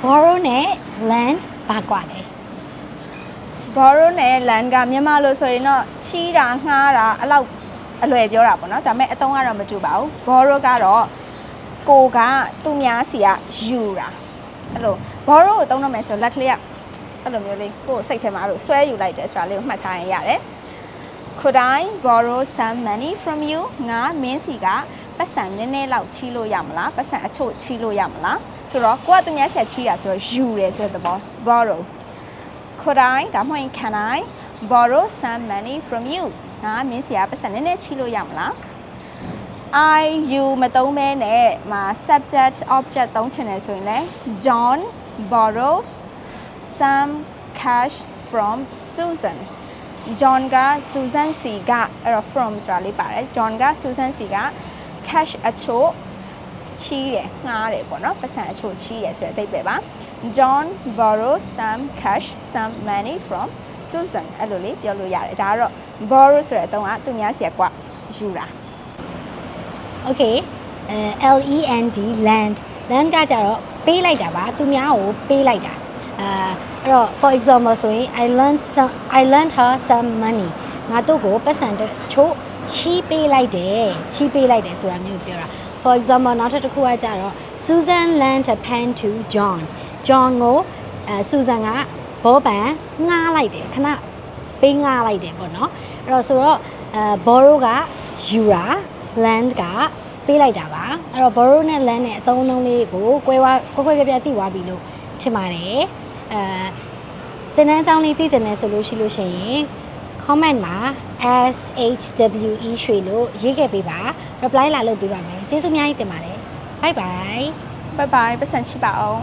borrow နဲ့ lend ဘာကွာလဲ borrow နဲ့ land ကမြန်မာလို့ဆိုရင်တော့ချီးတာငှားတာအဲ့လောက်အလွယ်ပြောတာပေါ့နော်ဒါပေမဲ့အသုံးကတော့မတူပါဘူး borrow ကတော့ကိုကသူများစီကယူတာအဲ့လို borrow ကိုသုံးတော့မယ်ဆိုလက်ကလေးကအဲ့လိုမျိုးလေးကိုယ်စိတ်ထဲမှာအဲ့လိုဆွဲယူလိုက်တယ်ဆိုတာလေးကိုမှတ်ထားရင်ရတယ် Could I borrow some money from you ငါမင်းစီကပတ်စံနည်းနည်းလောက်ချီးလို့ရမလားပတ်စံအချို့ချီးလို့ရမလားဆိုတော့ကိုကသူများဆက်ချီးတာဆိုတော့ယူတယ်ဆိုတဲ့သဘော borrow Could I ဒါမှမဟုတ် can I borrow some money from you ငါမင်းစီကပတ်စံနည်းနည်းချီးလို့ရမလား I you မသုံးမဲနဲ့မှာ subject object သုံးချင်တယ်ဆိုရင်လည်း John borrows some cash from Susan John က Susan စီကအဲ့တော့ from ဆိုတာလေးပါတယ် John က Susan စီက cash အချို့ချီးတယ်ငှားတယ်ပေါ့နော်ပတ်စံအချို့ချီးတယ်ဆိုတဲ့အဓိပ္ပာယ်ပါ John borrows some cash some money from Susan အဲ့လိုလေးပြောလို့ရတယ်ဒါကတော့ borrow ဆိုတဲ့အသုံးကသူများစီကယူတာ Okay LEND land ကကြတော့ပေးလိုက်တာပါသူများကိုပေးလိုက်တာအဲ့တော့ for example ဆိုရင် I lent her some money ငါတို့ကိုပတ်စံတချို့ချီးပေးလိုက်တယ်ဆိုတာမျိုးပြောတာ for example နောက်တစ်ခုကကြတော့ Susan lent a pen to John ကိုSusan ကဘောပန်ငှားလိုက်တယ်ခဏပေးငှားလိုက်တယ်ပေါ့နော်အဲ့တော့ဆိုတော့borrow ကယူတာ lend ကပေးလိုက်တာပါအဲ့တော့ borrow နဲ့ lend နဲ့အသုံးအနှုန်းလေးကိုကွဲပြပြသိသွားပြီလို့ထင်ပါတယ်သင်တန်းအကြောင်းလေးသိချင်တယ်ဆိုလို့ရှိရင် comment မှာ SHWE ရွှေလို့ရေးခဲ့ပေးပါ reply လာလုပ်ပေးပါမယ်ကျေးဇူးအများကြီးတင်ပါတယ် bye bye bye bye ပတ်စံရှိပါအောင်